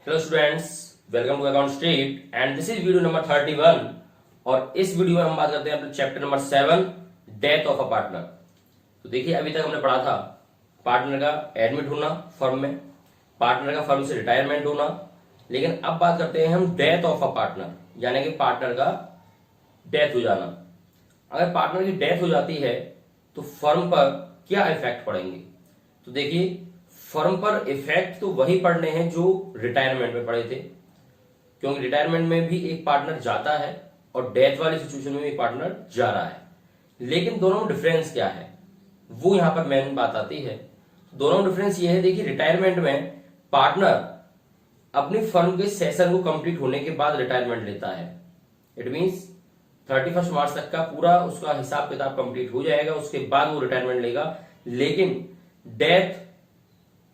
Hello students, welcome to account street and this is video number 31। और इस video में हम बात करते हैं अपने chapter number 7, death of a partner. तो देखिए, अभी तक हमने पढ़ा था पार्टनर का एडमिट होना फर्म में, पार्टनर का फर्म से रिटायरमेंट होना। लेकिन अब बात करते हैं हम डेथ ऑफ अ पार्टनर, यानी कि पार्टनर का डेथ हो जाना। अगर पार्टनर की डेथ हो जाती है तो फर्म पर क्या इफेक्ट पड़ेंगे। तो देखिए, फर्म पर इफेक्ट तो वही पड़ने हैं जो रिटायरमेंट में पड़े थे, क्योंकि रिटायरमेंट में भी एक पार्टनर जाता है और डेथ वाली सिचुएशन में भी एक पार्टनर जा रहा है। लेकिन दोनों में डिफरेंस क्या है, वो यहां पर मेन बात आती है। दोनों में डिफरेंस ये है, देखिए रिटायरमेंट में पार्टनर अपनी फर्म के सेशन को कंप्लीट होने के बाद रिटायरमेंट लेता है। इट मींस 31 मार्च तक का पूरा उसका हिसाब किताब कंप्लीट हो जाएगा, उसके बाद वो रिटायरमेंट लेगा। लेकिन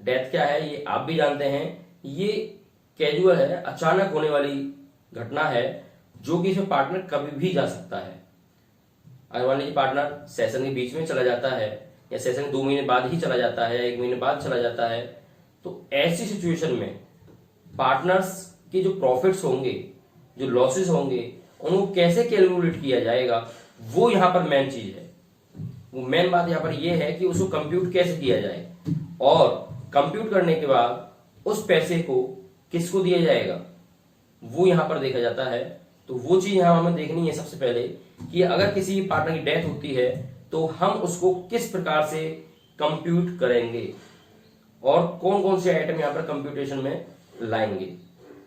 डेथ क्या है ये आप भी जानते हैं, ये कैजुअल है, अचानक होने वाली घटना है, जो कि इसमें पार्टनर कभी भी जा सकता है। अगर मान लीजिए पार्टनर सेशन के बीच में चला जाता है, या सेशन के 2 महीने बाद ही चला जाता है, 1 महीने बाद चला जाता है, तो ऐसी सिचुएशन में पार्टनर्स के जो प्रॉफिट्स होंगे, जो लॉसेस होंगे, उनको कैसे कैलकुलेट किया जाएगा, वो यहां पर मेन चीज है। वो मेन बात यहां पर यह है कि उसको कंप्यूट कैसे किया जाए, और कंप्यूट करने के बाद उस पैसे को किसको दिया जाएगा, वो यहां पर देखा जाता है। तो वो चीज यहां हमें देखनी है सबसे पहले कि अगर किसी पार्टनर की डेथ होती है तो हम उसको किस प्रकार से कंप्यूट करेंगे और कौन कौन से आइटम यहां पर कंप्यूटेशन में लाएंगे।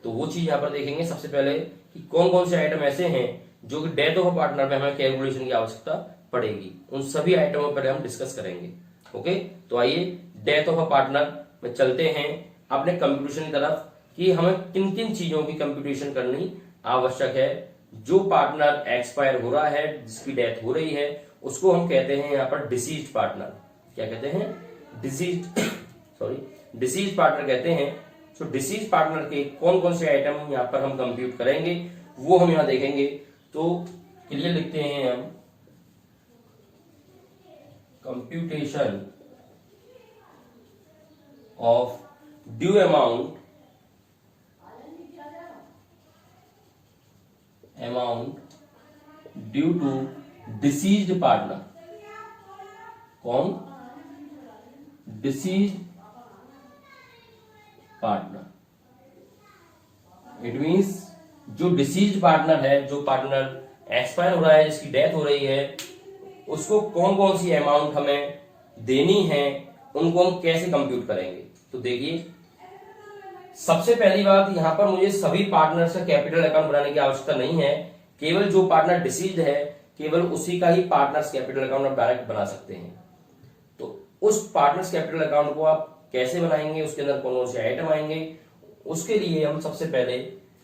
तो वो चीज यहां पर देखेंगे सबसे पहले कि कौन कौन से आइटम ऐसे हैं जो कि डेथ ऑफ पार्टनर में हमें कैलकुलेशन की आवश्यकता पड़ेगी। उन सभी आइटमों पर हम डिस्कस करेंगे। ओके, तो आइए डेथ ऑफ अ पार्टनर में चलते हैं अपने कंप्यूटेशन की तरफ कि हमें किन किन चीजों की कंप्यूटेशन करनी आवश्यक है। जो पार्टनर एक्सपायर हो रहा है, जिसकी डेथ हो रही है, उसको हम कहते हैं यहाँ पर डिसीज्ड पार्टनर। क्या कहते हैं? डिसीज्ड डिसीज्ड पार्टनर कहते हैं। सो डिसीज्ड पार्टनर के कौन कौन से आइटम यहाँ पर हम कंप्यूट करेंगे, वो हम यहाँ देखेंगे। तो क्लियर लिखते हैं हम, computation of due amount due to deceased partner. कौन? Deceased partner. इट मींस जो डिसीज्ड पार्टनर है, जो पार्टनर एक्सपायर हो रहा है, जिसकी डेथ हो रही है, उसको कौन कौन सी अमाउंट हमें देनी है, उनको हम कैसे कंप्यूट करेंगे। तो देखिए, सबसे पहली बात, यहां पर मुझे सभी पार्टनर्स का कैपिटल अकाउंट बनाने की आवश्यकता नहीं है। केवल जो पार्टनर डिसीज्ड है, केवल उसी का ही पार्टनर्स कैपिटल अकाउंट आप डायरेक्ट बना सकते हैं। तो उस पार्टनर्स कैपिटल अकाउंट को आप कैसे बनाएंगे, उसके अंदर कौन कौन से आइटम आएंगे, उसके लिए हम सबसे पहले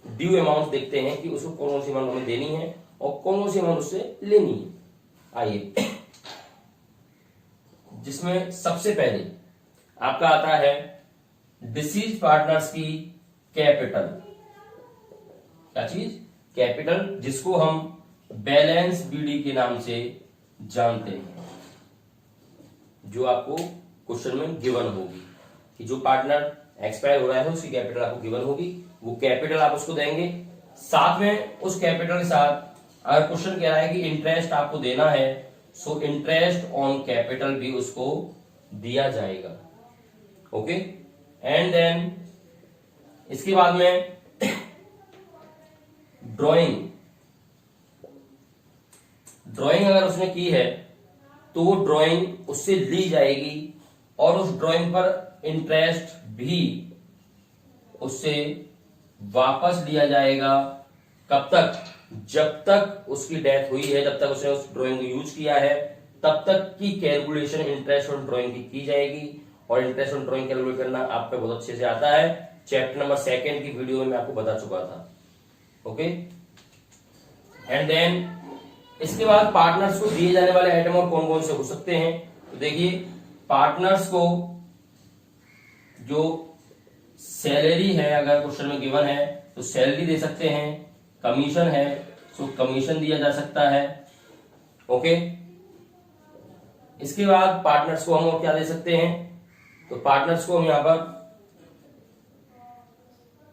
ड्यू अमाउंट देखते हैं कि उसको कौन कौन सी अमाउंट हमें देनी है और कौन कौन सी अमाउंट उससे लेनी है। आइए, जिसमें सबसे पहले आपका आता है डिसीज्ड पार्टनर्स की कैपिटल। क्या चीज? कैपिटल, जिसको हम बैलेंस बीडी के नाम से जानते हैं, जो आपको क्वेश्चन में गिवन होगी कि जो पार्टनर एक्सपायर हो रहा है उसकी कैपिटल आपको गिवन होगी। वो कैपिटल आप उसको देंगे। साथ में उस कैपिटल के साथ अगर क्वेश्चन कह रहा है कि इंटरेस्ट आपको देना है, सो इंटरेस्ट ऑन कैपिटल भी उसको दिया जाएगा। ओके, एंड देन इसके बाद में ड्राइंग अगर उसने की है तो वो ड्राइंग उससे ली जाएगी और उस ड्राइंग पर इंटरेस्ट भी उससे वापस लिया जाएगा। कब तक? जब तक उसकी डेथ हुई है, जब तक उसने उस ड्राइंग को यूज किया है, तब तक की कैलकुलेशन इंटरेस्ट ऑन ड्राइंग की जाएगी। और इंटरेस्ट ऑन ड्राइंग कैलकुलेट करना आपको बहुत अच्छे से आता है, चैप्टर नंबर 2 की वीडियो में मैं आपको बता चुका था। ओके, एंड देन इसके बाद पार्टनर्स को दिए जाने वाले आइटम और कौन कौन से हो सकते हैं। तो देखिए, पार्टनर्स को जो सैलरी है, अगर क्वेश्चन में गिवन है तो सैलरी दे सकते हैं। कमीशन है तो कमीशन दिया जा सकता है। ओके, इसके बाद पार्टनर्स को हम और क्या दे सकते हैं, तो पार्टनर्स को हम यहां पर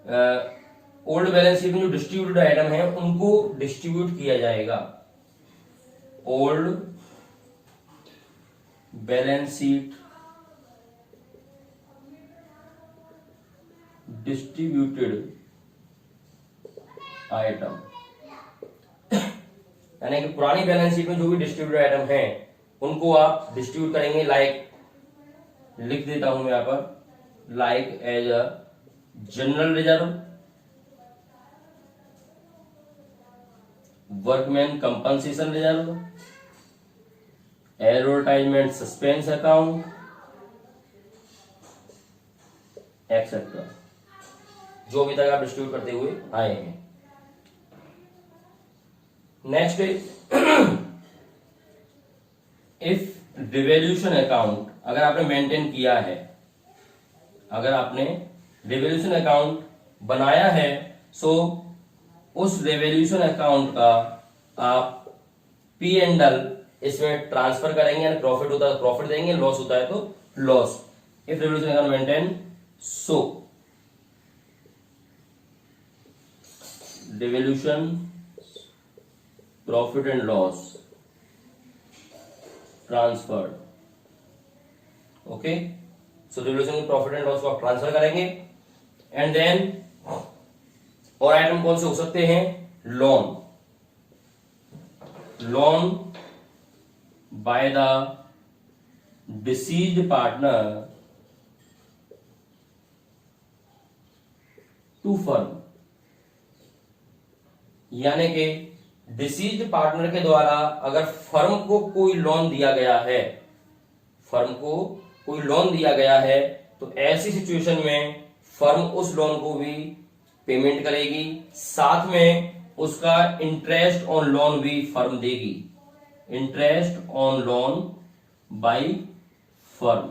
ओल्ड बैलेंस शीट में जो डिस्ट्रीब्यूटेड आइटम है उनको डिस्ट्रीब्यूट किया जाएगा। Old balance sheet distributed item, यानी कि पुरानी बैलेंस शीट में जो भी डिस्ट्रीब्यूटेड आइटम है उनको आप डिस्ट्रीब्यूट करेंगे। लाइक लिख देता हूं मैं यहां पर, like as a general reserve, workman compensation reserve, advertisement suspense account etcetera, जो अभी तक आप डिस्ट्रीब्यूट करते हुए आए हैं। नेक्स्ट इफ रिवॉल्यूशन अकाउंट अगर आपने मेंटेन किया है, अगर आपने रिवॉल्यूशन अकाउंट बनाया है, सो उस रिवॉल्यूशन अकाउंट का आप पी एंड एल इसमें ट्रांसफर करेंगे, यानी प्रॉफिट होता है तो प्रॉफिट देंगे, लॉस होता है तो loss. If revolution account maintain, so revolution profit and loss transferred. Okay, so revolution की प्रॉफिट एंड लॉस को आप ट्रांसफर करेंगे। एंड देन और आइटम कौन से हो सकते हैं? Loan, loan by the deceased partner to firm, यानी कि डिसीज्ड पार्टनर के द्वारा अगर फर्म को कोई लोन दिया गया है, फर्म को कोई लोन दिया गया है, तो ऐसी सिचुएशन में फर्म उस लोन को भी पेमेंट करेगी, साथ में उसका इंटरेस्ट ऑन लोन भी फर्म देगी। Interest on loan by firm,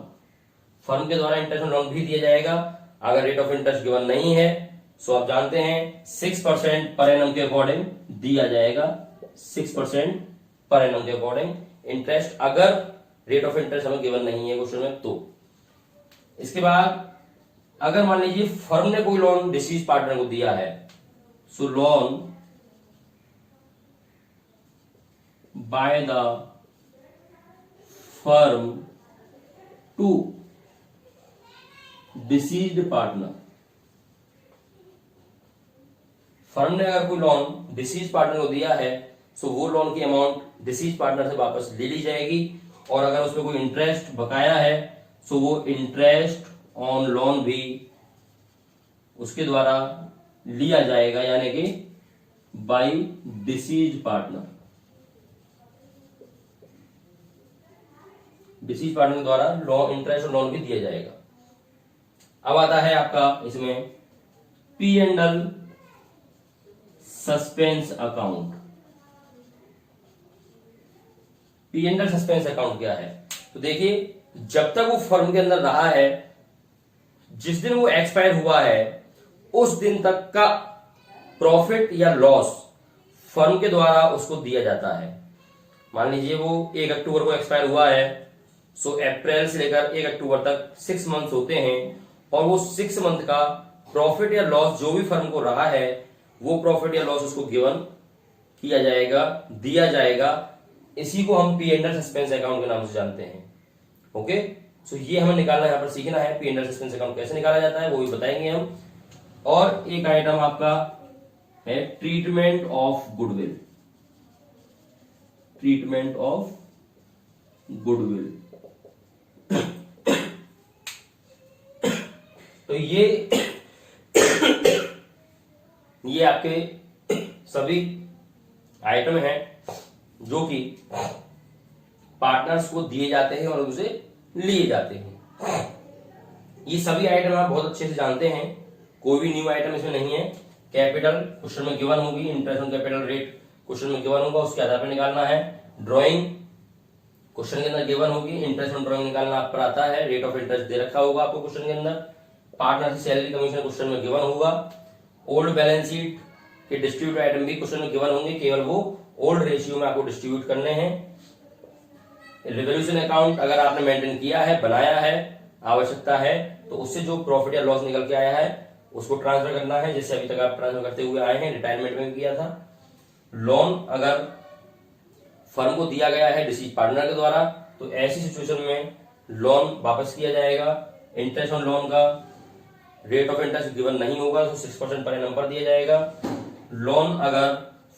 firm के द्वारा इंटरेस्ट ऑन लोन भी दिया जाएगा। अगर रेट ऑफ इंटरेस्ट गिवन नहीं है, सो आप जानते हैं 6% पर एनम के अकॉर्डिंग दिया जाएगा। 6% पर एनम के अकॉर्डिंग इंटरेस्ट, अगर रेट ऑफ इंटरेस्ट हमें गिवन नहीं है क्वेश्चन में तो। इसके बाद अगर मान लीजिए फर्म ने कोई लोन डिसीज पार्टनर को दिया है, so loan by the firm to deceased partner, firm ने अगर कोई लोन डिसीज पार्टनर को दिया है, सो वो लोन की अमाउंट डिसीज पार्टनर से वापस ले ली जाएगी, और अगर उसमें कोई इंटरेस्ट बकाया है, सो वो इंटरेस्ट ऑन लोन भी उसके द्वारा लिया जाएगा, यानी कि by deceased partner, deceased partner के द्वारा लोन, इंटरेस्ट और लोन भी दिया जाएगा। अब आता है आपका इसमें P and L suspense account. P and L suspense account क्या है? तो देखिए, जब तक वो फर्म के अंदर रहा है, जिस दिन वो एक्सपायर हुआ है उस दिन तक का प्रॉफिट या लॉस फर्म के द्वारा उसको दिया जाता है। मान लीजिए वो 1 अक्टूबर को एक्सपायर हुआ है, सो अप्रैल से लेकर 1 अक्टूबर तक 6 मंथ होते हैं, और वो 6 मंथ का प्रॉफिट या लॉस जो भी फर्म को रहा है, वो प्रॉफिट या लॉस उसको गिवन किया जाएगा, दिया जाएगा। इसी को हम P and L suspense account के नाम से जानते हैं। ओके, सो ये हमें निकालना, यहाँ पर सीखना है P and L suspense account कैसे निकाला जाता है, वो भी बताएंगे हम। और एक आइटम आपका है treatment of goodwill, treatment of goodwill. तो ये आपके सभी आइटम हैं जो कि पार्टनर्स को दिए जाते हैं और उनसे लिए जाते हैं। ये सभी आइटम आप बहुत अच्छे से जानते हैं, कोई भी न्यू आइटम इसमें नहीं है। कैपिटल क्वेश्चन में गिवन होगी, interest on capital rate question में गिवन होगा, उसके आधार पर निकालना है। ड्राइंग क्वेश्चन के अंदर गिवन होगी, इंटरेस्ट ऑन ड्राइंग निकालना आप पर आता है, रेट ऑफ इंटरेस्ट दे रखा होगा आपको क्वेश्चन के अंदर। पार्टनर की सैलरी कमीशन क्वेश्चन में गिवन होगा। ओल्ड बैलेंस शीट के डिस्ट्रीब्यूट आइटम भी क्वेश्चन में गिवन होंगे, केवल वो ओल्ड रेशियो में आपको डिस्ट्रीब्यूट करने हैं। रिवॉल्यूशन अकाउंट अगर आपने मेंटेन किया है, बनाया है, आवश्यकता है, तो उससे जो प्रॉफिट या लॉस निकल के आया है उसको ट्रांसफर करना है, जैसे अभी तक आप ट्रांसफर करते हुए आए हैं, रिटायरमेंट में भी किया था। लोन अगर फर्म को दिया गया है डिसीज पार्टनर के द्वारा, तो ऐसी सिचुएशन में लोन वापस किया जाएगा। इंटरेस्ट ऑन लोन का रेट ऑफ इंटरेस्ट गिवन नहीं होगा, तो 6% पर एनम पर दिया जाएगा। लोन अगर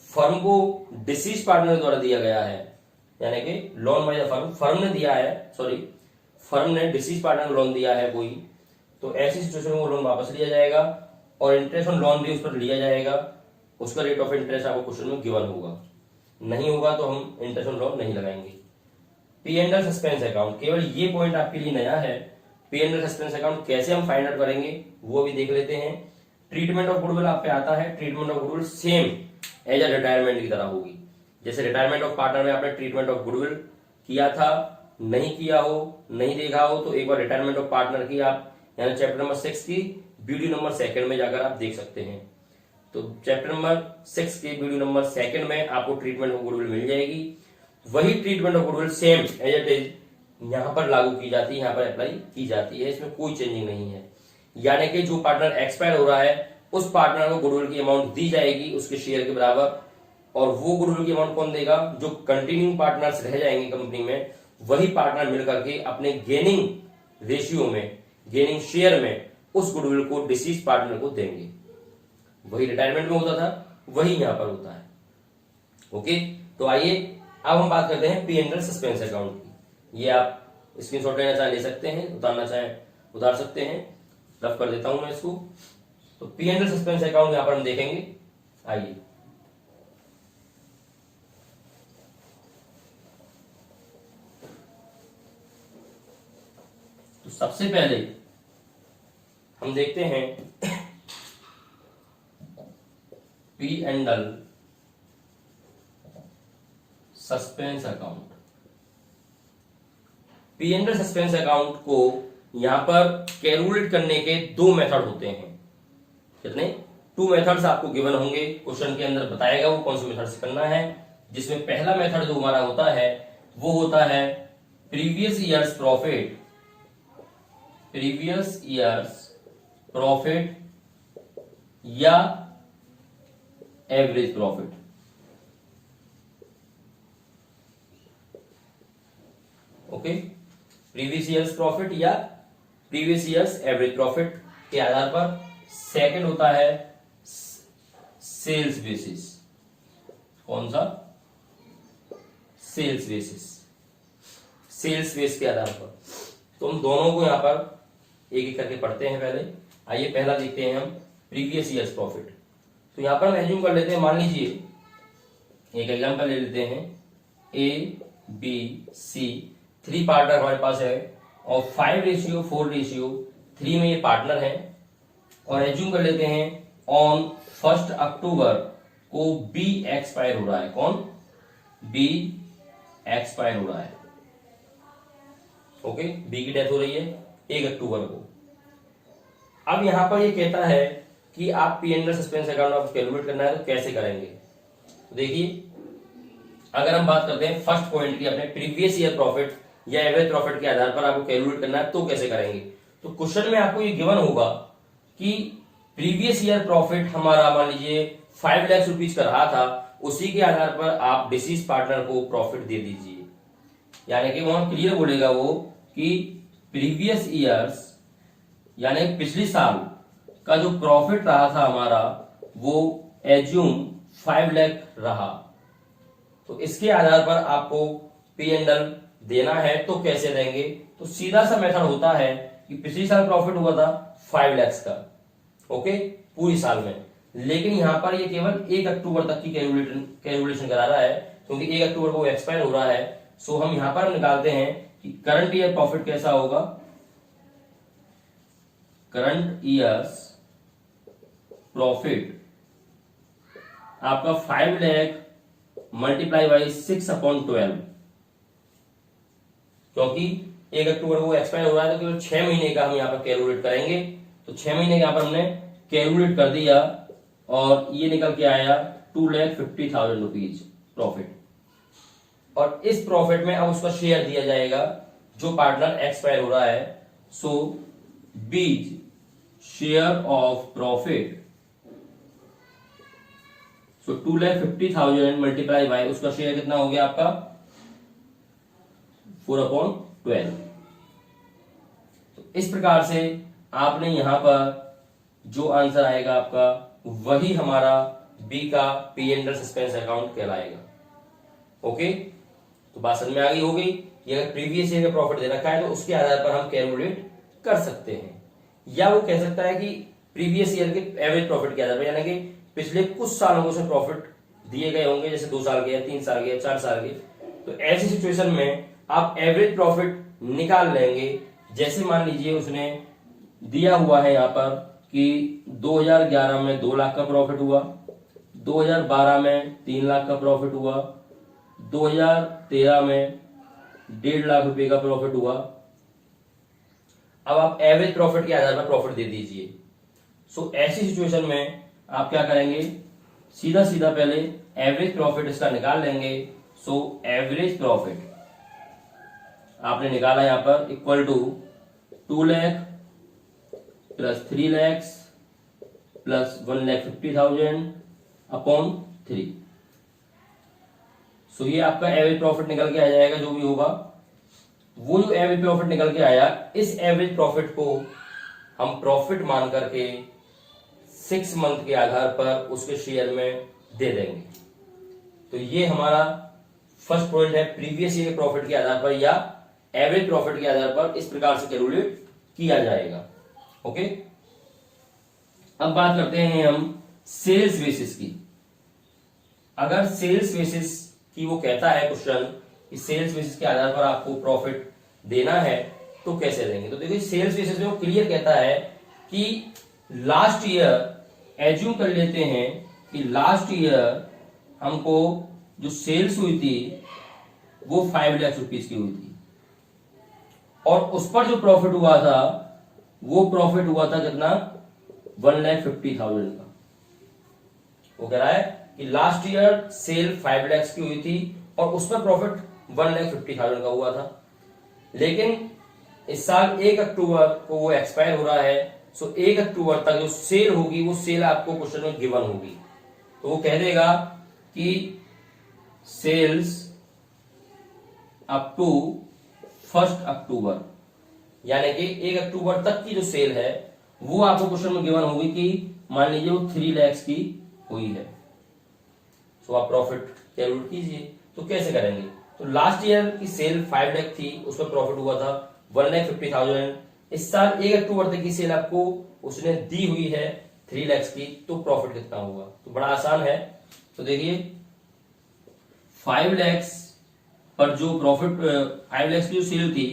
फर्म को डिसीज पार्टनर के द्वारा दिया गया है, यानी कि लोन बाय द फर्म ने दिया है, फर्म ने डिसीज पार्टनर को लोन दिया है कोई, तो ऐसी सिचुएशन में वो लोन वापस लिया जाएगा और इंटरेस्ट ऑन लोन भी उस पर लिया जाएगा। उसका रेट ऑफ इंटरेस्ट आपको क्वेश्चन में गिवन होगा, नहीं होगा तो हम इंटरेस्ट ऑन लोन नहीं लगाएंगे। P and L suspense account, केवल ये पॉइंट आपके लिए नया है। P and L suspense account कैसे हम फाइंड आउट करेंगे वो भी देख लेते हैं। ट्रीटमेंट ऑफ गुडविल आप पे आता है। Treatment of goodwill same as a retirement की तरह होगी। जैसे रिटायरमेंट ऑफ पार्टनर में आपने ट्रीटमेंट ऑफ गुडविल किया था, नहीं किया हो, नहीं देखा हो, तो एक बार रिटायरमेंट ऑफ पार्टनर की आप यानी चैप्टर नंबर 6 की वीडियो नंबर 2 में जाकर आप देख सकते हैं। तो चैप्टर नंबर 6 के वीडियो नंबर 2 में आपको ट्रीटमेंट ऑफ गुडविल मिल जाएगी। वही treatment of goodwill same as it is यहां पर लागू की जाती है, यहां पर अप्लाई की जाती है, इसमें कोई चेंजिंग नहीं है। यानी कि जो पार्टनर एक्सपायर हो रहा है उस पार्टनर को गुडविल की अमाउंट दी जाएगी उसके शेयर के बराबर, और वो गुडविल की अमाउंट कौन देगा? जो कंटिन्यूइंग पार्टनर्स रह जाएंगे कंपनी में, वही पार्टनर मिलकर के अपने गेनिंग रेशियो में, गेनिंग शेयर में उस गुडविल को डिसीज पार्टनर को देंगे। वही रिटायरमेंट में होता था, वही यहां पर होता है। ओके, तो आइए अब हम बात करते हैं P and L suspense account की। ये आप स्क्रीनशॉट लेना चाहे ले सकते हैं, उतारना चाहे उतार सकते हैं। रफ कर देता हूं मैं इसको। तो P and L suspense account यहां पर हम देखेंगे। आइए, तो सबसे पहले हम देखते हैं P and L suspense account. P and L suspense account को यहां पर कैलकुलेट करने के 2 मेथड होते हैं। कितने? 2 मेथड्स आपको गिवन होंगे, क्वेश्चन के अंदर बताएगा वो कौन से मेथड से करना है। जिसमें पहला मेथड जो हमारा होता है वो होता है previous years profit, previous years profit या average profit. Okay, previous years profit या प्रीवियस ईयर्स एवरेज प्रॉफिट के आधार पर। सेकंड होता है सेल्स बेसिस। कौन सा? सेल्स बेसिस, सेल्स बेस के आधार पर। तो हम दोनों को यहां पर एक एक करके पढ़ते हैं। पहले आइए पहला देखते हैं हम प्रीवियस ईयर्स प्रॉफिट। तो यहां पर हम एज्यूम कर लेते हैं, मान लीजिए एक एग्जांपल ले लेते हैं, ए बी सी 3 पार्टनर हमारे पास है और 5:4:3 में ये पार्टनर है। और एज्यूम कर लेते हैं ऑन 1 अक्टूबर को बी एक्सपायर हो रहा है। कौन? बी एक्सपायर हो रहा है। ओके, बी की डेथ हो रही है 1 अक्टूबर को। अब यहां पर ये कहता है कि आप P and L suspense account आपको कैलकुलेट करना है, तो कैसे करेंगे? तो देखिए, अगर हम बात करते हैं फर्स्ट पॉइंट की, अपने प्रीवियस ईयर प्रॉफिट या एवरेज प्रॉफिट के आधार पर आपको कैलकुलेट करना है, तो कैसे करेंगे? तो क्वेश्चन में आपको ये गिवन होगा कि प्रीवियस ईयर प्रॉफिट हमारा मान लीजिए 5 लाख रुपीज का रहा था, उसी के आधार पर आप डिसीज पार्टनर को प्रॉफिट दे दीजिए। यानी कि वहां क्लियर बोलेगा वो कि प्रीवियस ईयर्स यानी पिछले साल का जो प्रॉफिट रहा था हमारा वो एज्यूम 5 लाख रहा, तो इसके आधार पर आपको पी एंड एल देना है। तो कैसे देंगे? तो सीधा सा मेथड होता है कि पिछले साल प्रॉफिट हुआ था 5 लाख का, ओके, पूरी साल में। लेकिन यहां पर ये केवल 1 अक्टूबर तक की कैलकुलेशन करा रहा है, क्योंकि 1 अक्टूबर को एक्सपायर हो रहा है। सो हम यहां पर निकालते हैं कि करंट ईयर प्रॉफिट कैसा होगा। करंट ईयर्स प्रॉफिट आपका 5 लाख मल्टीप्लाई बाई 6/12, क्योंकि 1 अक्टूबर को एक्सपायर हो रहा है, तो केवल 6 महीने का हम यहाँ पर कैलकुलेट करेंगे। तो 6 महीने का यहाँ पर हमने कैलकुलेट कर दिया और ये निकल के आया 2,50,000 रुपीज प्रॉफिट। और इस प्रॉफिट में अब उसका शेयर दिया जाएगा जो पार्टनर एक्सपायर हो रहा है। सो बीज share of profit, so 2,50,000 multiply by उसका शेयर कितना हो गया आपका 4/12। तो इस प्रकार से आपने यहां पर जो आंसर आएगा आपका वही हमारा बी का P and L suspense account कहलाएगा। ओके, तो बात समझ में आ गई होगी कि अगर प्रीवियस ईयर का प्रॉफिट दे रखा है तो उसके आधार पर हम कैलकुलेट कर सकते हैं, या वो कह सकता है कि प्रीवियस ईयर के एवरेज प्रॉफिट के आधार पर, यानी कि पिछले कुछ सालों को उसमें प्रॉफिट दिए गए होंगे, जैसे 2 साल के या 3 साल के या 4 साल के, तो ऐसी सिचुएशन में आप एवरेज प्रॉफिट निकाल लेंगे। जैसे मान लीजिए उसने दिया हुआ है यहाँ पर कि 2011 में 2 लाख का प्रॉफिट हुआ, 2012 में 3 लाख का प्रॉफिट हुआ, 2013 में 1.5 लाख रुपए का प्रॉफिट हुआ। अब आप एवरेज प्रॉफिट के आधार पर प्रॉफिट दे दीजिए। सो ऐसी सिचुएशन में आप क्या करेंगे, सीधा सीधा पहले एवरेज प्रॉफिट इसका निकाल लेंगे। सो एवरेज प्रॉफिट आपने निकाला यहां पर equal to 2 lakh plus 3 lakh plus 1,50,000 upon 3। So ये आपका एवरेज प्रॉफिट निकल के आ जाएगा। जो भी होगा वो जो एवरेज प्रॉफिट निकल के आया, इस एवरेज प्रॉफिट को हम प्रॉफिट मान करके 6 मंथ के आधार पर उसके शेयर में दे देंगे। तो ये हमारा फर्स्ट पॉइंट है, प्रीवियस ईयर प्रॉफिट के आधार पर या एवरेज प्रॉफिट के आधार पर इस प्रकार से कैलकुलेट किया जाएगा। ओके, अब बात करते हैं हम सेल्स बेसिस की। अगर सेल्स बेसिस की वो कहता है क्वेश्चन कि सेल्स बेसिस के आधार पर आपको प्रॉफिट देना है तो कैसे देंगे, तो देखिए सेल्स बेसिस में वो क्लियर कहता है कि लास्ट ईयर एज्यूम कर लेते हैं कि लास्ट ईयर हमको जो सेल्स हुई थी वो 5 लाख रुपीज की हुई थी, और उस पर जो प्रॉफिट हुआ था वो प्रॉफिट हुआ था कितना 1,50,000 का। वो कह रहा है कि लास्ट ईयर सेल 5 लाख की हुई थी और उस पर प्रॉफिट 1,50,000 का हुआ था, लेकिन इस साल 1 अक्टूबर को वो एक्सपायर हो रहा है। सो 1 अक्टूबर तक जो सेल होगी वो सेल आपको क्वेश्चन में गिवन होगी। तो वो कह देगा कि सेल्स अप टू 1 अक्टूबर, यानी कि 1 अक्टूबर तक की जो सेल है वो आपको क्वेश्चन में गिवन होगी कि मान लीजिए वो 3 लाख की हुई है। सो आप प्रॉफिट कैलकुलेट कीजिए। तो कैसे करेंगे, तो लास्ट ईयर की सेल 5 लाख थी, उसमें प्रॉफिट हुआ था 1,50,000। इस साल 1 अक्टूबर तक की सेल आपको उसने दी हुई है 3 लाख की, तो प्रॉफिट कितना होगा, तो बड़ा आसान है। तो देखिए 5 लाख पर जो प्रॉफिट 5 लाख की जो सेल थी,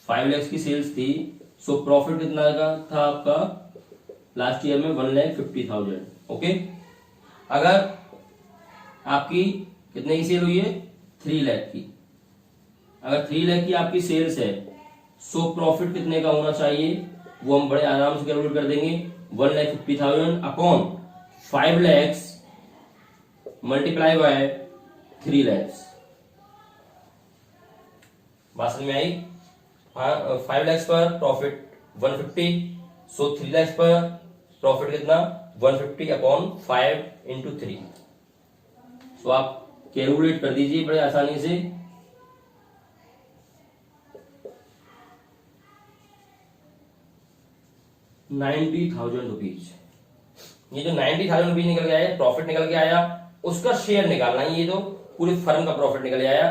5 लाख की सेल्स थी, सो प्रॉफिट कितना का था आपका लास्ट ईयर में 1,50,000। ओके, अगर आपकी कितने की सेल हुई है 3 लाख की, अगर 3 लाख की आपकी सेल्स है, सो प्रॉफिट कितने का होना चाहिए वो हम बड़े आराम से कैलकुलेट कर देंगे। 1,50,000 upon 5 lakh multiply by 3 lakh. बात समझ में आई? 5 लाख पर प्रॉफिट 150, सो 3 लाख पर प्रॉफिट कितना 150 अपॉन 5 इंटू 3। सो आप कैलकुलेट कर दीजिए बड़े आसानी से। ₹90,000। ये जो 90,000 रुपीज निकल के आया, प्रॉफिट निकल के आया, उसका शेयर निकालना है। ये तो पूरी फर्म का प्रॉफिट निकल आया,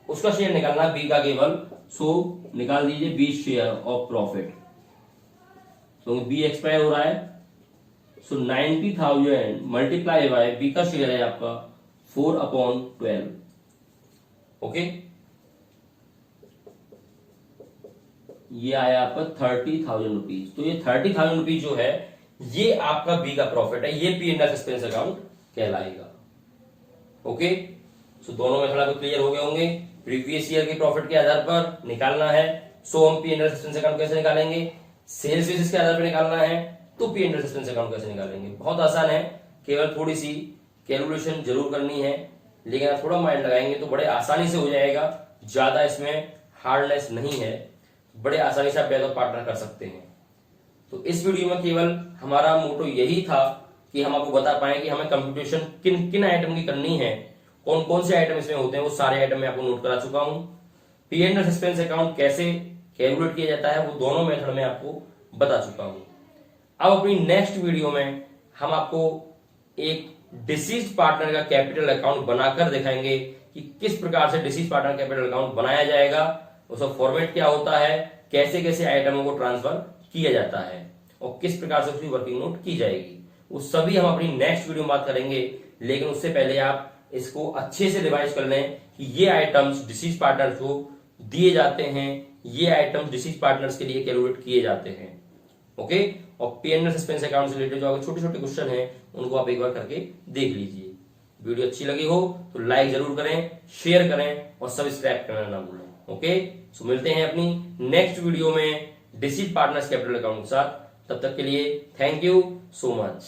उसका शेयर निकालना बी का केवल। सो निकाल दीजिए बी शेयर ऑफ प्रॉफिट। तो बी एक्सपायर हो रहा है, सो 90,000 मल्टीप्लाई बाय बी का शेयर है आपका 4/12। ओके, ये आया आपका 30,000 रुपीज। तो ये 30,000 रुपीज जो है ये आपका बी का प्रॉफिट है, ये P and L suspense account कहलाएगा। ओके, सो दोनों में थोड़ा क्लियर हो गए होंगे। प्रीवियस ईयर के प्रॉफिट के आधार पर निकालना है, सो हम P and L suspense account कैसे निकालेंगे, सेल्स बेसिस के आधार पर निकालना है तो P and L suspense account कैसे निकालेंगे। बहुत आसान है, केवल थोड़ी सी कैलकुलेशन जरूर करनी है, लेकिन आप थोड़ा माइंड लगाएंगे तो बड़े आसानी से हो जाएगा। ज्यादा इसमें हार्डनेस नहीं है, बड़े आसानी से आप बेहतर पार्टनर कर सकते हैं। तो इस वीडियो में केवल हमारा मोटो यही था कि हम आपको बता पाए कि हमें कंप्यूटेशन किन किन आइटम की करनी है, कौन कौन से आइटम इसमें होते हैं, वो सारे आइटम मैं आपको नोट करा चुका हूं। P&L एक्सपेंस अकाउंट कैसे कैलकुलेट किया जाता है वो दोनों मेथड में आपको बता चुका हूं। अब अपनी नेक्स्ट वीडियो में हम आपको एक डिसीज्ड पार्टनर का कैपिटल अकाउंट बनाकर दिखाएंगे कि किस प्रकार से डिसीज्ड पार्टनर कैपिटल अकाउंट बनाया जाएगा, उसका फॉर्मेट क्या होता है, कैसे कैसे आइटमों को ट्रांसफर किया जाता है और किस प्रकार से उसकी वर्किंग नोट की जाएगी, वो सभी हम अपनी नेक्स्ट वीडियो में बात करेंगे। लेकिन उससे पहले आप इसको अच्छे से रिवाइज कर लें कि ये आइटम्स डिसीज पार्टनर्स को दिए जाते हैं, ये आइटम्स डिसीज पार्टनर्स के लिए कैलकुलेट किए जाते हैं। ओके, और P&L एक्सपेंस अकाउंट से रिलेटेड जो छोटे छोटे क्वेश्चन हैं उनको आप एक बार करके देख लीजिए। वीडियो अच्छी लगी हो तो लाइक जरूर करें, शेयर करें और सब्सक्राइब करना ना भूलें। ओके, सो मिलते हैं अपनी नेक्स्ट वीडियो में डिसीज पार्टनर्स कैपिटल अकाउंट के साथ। तब तक के लिए थैंक यू सो मच।